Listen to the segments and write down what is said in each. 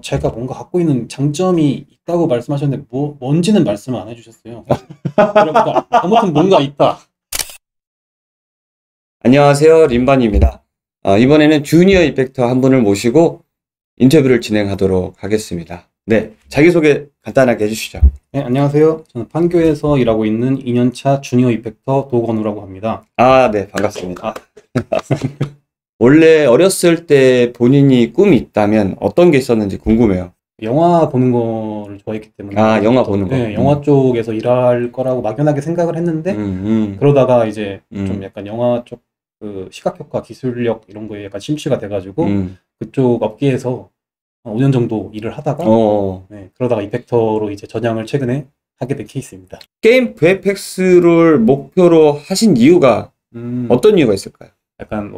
제가 뭔가 갖고 있는 장점이 있다고 말씀하셨는데 뭔지는 말씀을 안 해주셨어요. 그러니까 아무튼 뭔가 있다. 안녕하세요, 림반입니다. 이번에는 주니어 이펙터 한 분을 모시고 인터뷰를 진행하도록 하겠습니다. 네, 자기소개 간단하게 해주시죠. 네, 안녕하세요. 저는 판교에서 일하고 있는 2년차 주니어 이펙터 도건우라고 합니다. 네, 반갑습니다. 원래 어렸을 때 본인이 꿈이 있다면 어떤 게 있었는지 궁금해요. 영화 보는 거를 좋아했기 때문에 영화 보는 거. 네, 영화 쪽에서 일할 거라고 막연하게 생각을 했는데 그러다가 이제 좀 약간 영화 쪽 그 시각효과 기술력 이런 거에 약간 심취가 돼가지고 그쪽 업계에서 한 5년 정도 일을 하다가 네, 그러다가 이펙터로 이제 전향을 최근에 하게 된 케이스입니다. 게임 VFX를 목표로 하신 이유가 어떤 이유가 있을까요? 약간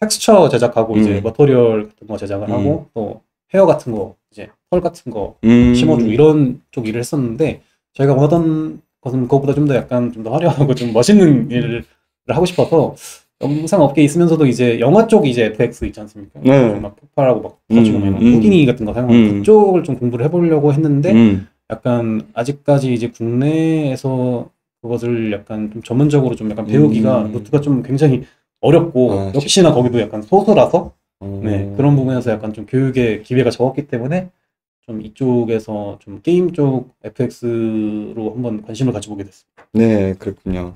텍스처 제작하고 이제 머터리얼 같은 거 제작을 하고 또 헤어 같은 거 이제 펄 같은 거 심어주고 이런 쪽 일을 했었는데 저희가 원하던 것은 그것보다 좀 더 약간 좀 더 화려하고 좀 멋있는 일을 하고 싶어서 영상 업계에 있으면서도 이제 영화 쪽 이제 FX 있지 않습니까? 막 폭발하고 막 터지고 막 후기니 같은 거 사용하는 그쪽을 좀 공부를 해보려고 했는데 약간 아직까지 이제 국내에서 그것을 약간 좀 전문적으로 좀 약간 배우기가 루트가 좀 굉장히 어렵고 역시나 거기도 약간 소수라서 네, 그런 부분에서 약간 좀 교육의 기회가 적었기 때문에 좀 이쪽에서 좀 게임 쪽 FX로 한번 관심을 가져보게 됐습니다. 네, 그렇군요.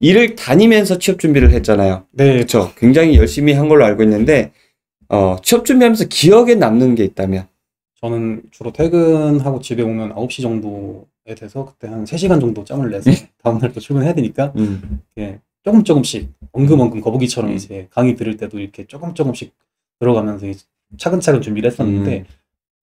일을 다니면서 취업 준비를 했잖아요. 네, 그렇죠. 굉장히 열심히 한 걸로 알고 있는데 취업 준비하면서 기억에 남는 게 있다면? 저는 주로 퇴근하고 집에 오면 9시 정도에 돼서 그때 한 3시간 정도 짬을 내서 다음날 또 출근해야 되니까 예, 조금씩 엉금엉금 거북이처럼 이제 강의 들을 때도 이렇게 조금씩 들어가면서 이제 차근차근 준비를 했었는데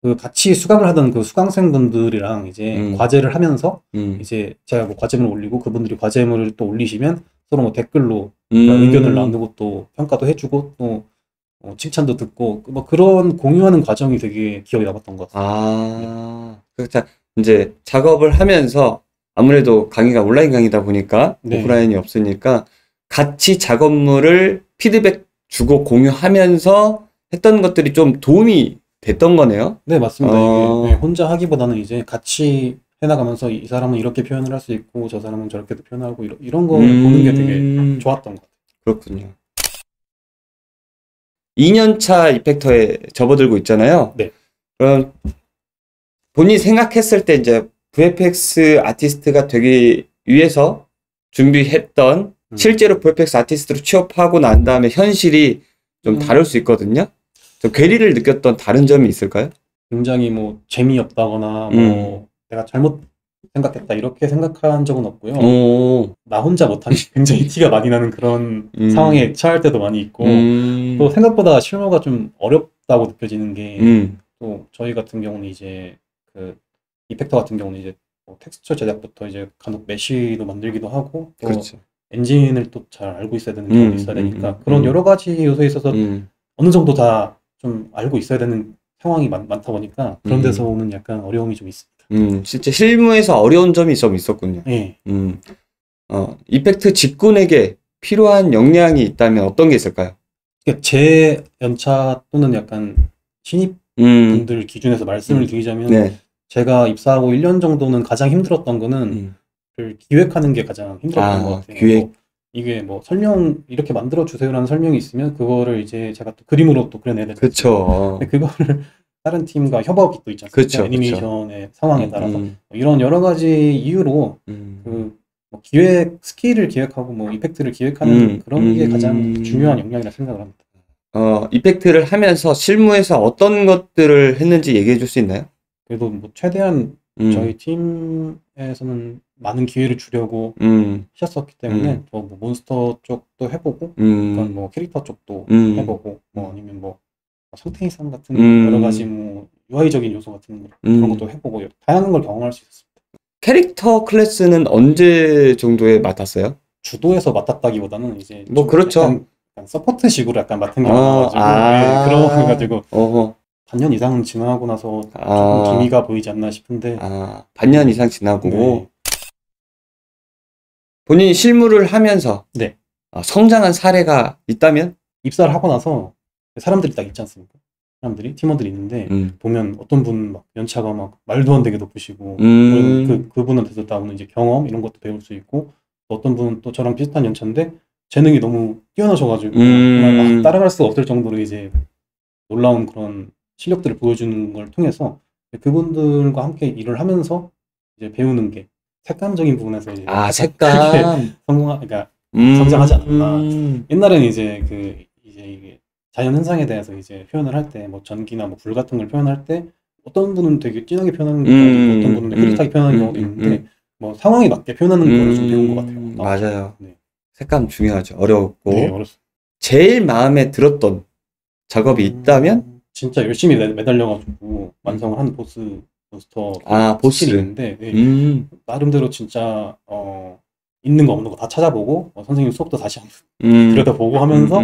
그 같이 수강을 하던 그 수강생분들이랑 이제 과제를 하면서 이제 제가 뭐 과제물을 올리고 그분들이 과제물을 또 올리시면 서로 뭐 댓글로 의견을 나누고 또 평가도 해주고 또 칭찬도 듣고 뭐 그런 공유하는 과정이 되게 기억에 남았던 것 같아요. 그렇죠. 이제 작업을 하면서 아무래도 강의가 온라인 강의다 보니까 오프라인이 없으니까 같이 작업물을 피드백 주고 공유하면서 했던 것들이 좀 도움이 됐던 거네요. 네, 맞습니다. 이게 혼자 하기보다는 이제 같이 해나가면서 이 사람은 이렇게 표현을 할 수 있고 저 사람은 저렇게도 표현하고 이런 거 보는 게 되게 좋았던 것 같아요. 그렇군요. 2년차 이펙터에 접어들고 있잖아요. 네. 그럼 본인이 생각했을 때 이제 VFX 아티스트가 되기 위해서 준비했던 실제로 VFX 아티스트로 취업하고 난 다음에 현실이 좀 다를 수 있거든요. 좀 괴리를 느꼈던 다른 점이 있을까요? 굉장히 뭐 재미없다거나 뭐 내가 잘못 생각했다 이렇게 생각한 적은 없고요. 나 혼자 못하니 굉장히 티가 많이 나는 그런 상황에 처할 때도 많이 있고 또 생각보다 실무가 좀 어렵다고 느껴지는 게 또 저희 같은 경우는 이제 그 이펙터 같은 경우는 이제 뭐 텍스처 제작부터 이제 간혹 메쉬도 만들기도 하고 또 그렇죠. 엔진을 또 잘 알고 있어야 되는 경우도 있어야 되니까 그런 여러 가지 요소에 있어서 어느 정도 다 좀 알고 있어야 되는 상황이 많다 보니까 그런 데서 오는 약간 어려움이 좀 있습니다. 진짜 실무에서 어려운 점이 좀 있었군요. 네. 이펙트 직군에게 필요한 역량이 있다면 어떤 게 있을까요? 제 연차 또는 약간 신입 분들 기준에서 말씀을 드리자면 제가 입사하고 1년 정도는 가장 힘들었던 거는 기획하는 게 가장 힘들었던 것 같아요. 기획. 이게 뭐 설명 이렇게 만들어 주세요라는 설명이 있으면 그거를 이제 제가 또 그림으로 또 그려내야 되잖아요. 그렇죠. 근데 그거를 다른 팀과 협업이 또 있지 않습니까? 애니메이션의 상황에 따라서 이런 여러 가지 이유로 그 뭐 기획 스킬을 기획하고 뭐 이펙트를 기획하는 그런 게 가장 중요한 역량이라 생각을 합니다. 이펙트를 하면서 실무에서 어떤 것들을 했는지 얘기해 줄 수 있나요? 그래도 뭐 최대한 저희 팀에서는 많은 기회를 주려고 하셨었기 때문에 뭐 몬스터 쪽도 해보고 그러니까 뭐 캐릭터 쪽도 해보고 뭐 아니면 뭐 상태 이상 같은 여러 가지 뭐 UI적인 요소 같은 그런 것도 해보고 다양한 걸 경험할 수 있었습니다. 캐릭터 클래스는 언제 정도에 맡았어요? 주도에서 맡았다기보다는 이제 뭐 그렇죠. 약간 서포트식으로 약간 맡은 게 많아가지고 그래가지고 반년 이상 지나고 나서 조금 기미가 보이지 않나 싶은데 반년 이상 지나고 본인이 실무를 하면서 성장한 사례가 있다면? 입사를 하고 나서 사람들이 딱 있지 않습니까? 사람들이 팀원들이 있는데 보면 어떤 분 막 연차가 막 말도 안 되게 높으시고 그분한테서 나오는 이제 경험 이런 것도 배울 수 있고 어떤 분은 또 저랑 비슷한 연차인데 재능이 너무 뛰어나셔가지고 정말 따라갈 수가 없을 정도로 이제 놀라운 그런 실력들을 보여주는 걸 통해서 그분들과 함께 일을 하면서 이제 배우는 게 색감적인 부분에서 이제 색감 그러니까 성장하지 않았나. 옛날에는 이제 이게 자연 현상에 대해서 이제 표현을 할 때 뭐 전기나 뭐 불 같은 걸 표현할 때 어떤 분은 되게 진하게 표현하는 경우도 있고 어떤 분은 흐릿하게 표현하는 경우도 있는데 뭐 상황에 맞게 표현하는 걸 좀 배운 것 같아요. 맞아요. 네. 색감 중요하죠. 어려웠고. 네, 어렸어요. 제일 마음에 들었던 작업이 있다면? 진짜 열심히 매달려가지고 완성을 한 보스터 보스를 있는데 나름대로 진짜 있는 거 없는 거 다 찾아보고 선생님 수업도 다시 한번 들여다보고 하면서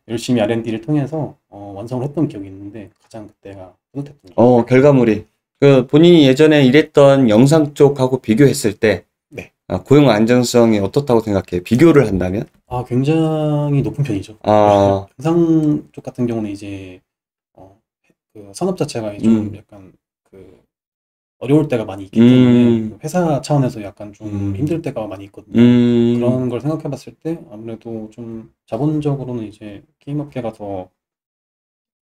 열심히 R&D를 통해서 완성을 했던 기억이 있는데 가장 그때가 뿌듯했던 거. 결과물이 본인이 예전에 일했던 영상 쪽하고 비교했을 때 네. 고용 안정성이 어떻다고 생각해요? 비교를 한다면? 굉장히 높은 편이죠. 영상 쪽 같은 경우는 이제 그 산업 자체가 좀 약간 어려울 때가 많이 있기 때문에 회사 차원에서 약간 좀 힘들 때가 많이 있거든요. 그런 걸 생각해 봤을 때 아무래도 좀 자본적으로는 이제 게임 업계가 더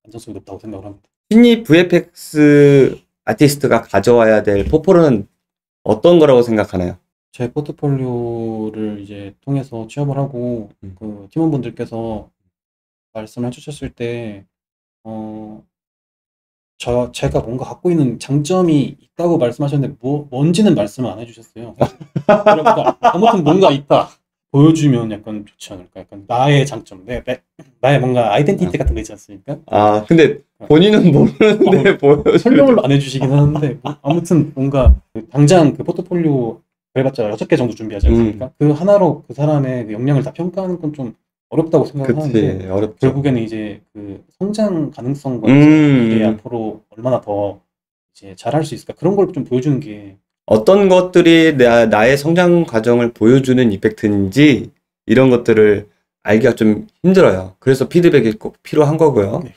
안정성이 높다고 생각을 합니다. 신입 VFX 아티스트가 가져와야 될 포폴은 어떤 거라고 생각하나요? 제 포트폴리오를 이제 통해서 취업을 하고 그 팀원분들께서 말씀해 주셨을 때 제가 뭔가 갖고 있는 장점이 있다고 말씀하셨는데 뭔지는 말씀을 안 해주셨어요. 그러니까 아무튼 뭔가 있다 보여주면 약간 좋지 않을까. 약간 나의 장점, 나의 뭔가 아이덴티티 같은 거 있지 않습니까? 근데 본인은 모르는데 설명을 안 해주시긴 하는데 아무튼 뭔가 당장 그 포트폴리오 그래봤자 6개 정도 준비하지 않습니까? 그 하나로 그 사람의 그 역량을 다 평가하는 건 좀 어렵다고 생각하는데 결국에는 이제 그 성장 가능성과 이제 앞으로 얼마나 더 이제 잘할 수 있을까 그런 걸 좀 보여주는 게 어떤 것들이 나의 성장 과정을 보여주는 이펙트인지 이런 것들을 알기가 좀 힘들어요. 그래서 피드백이 꼭 필요한 거고요. 네.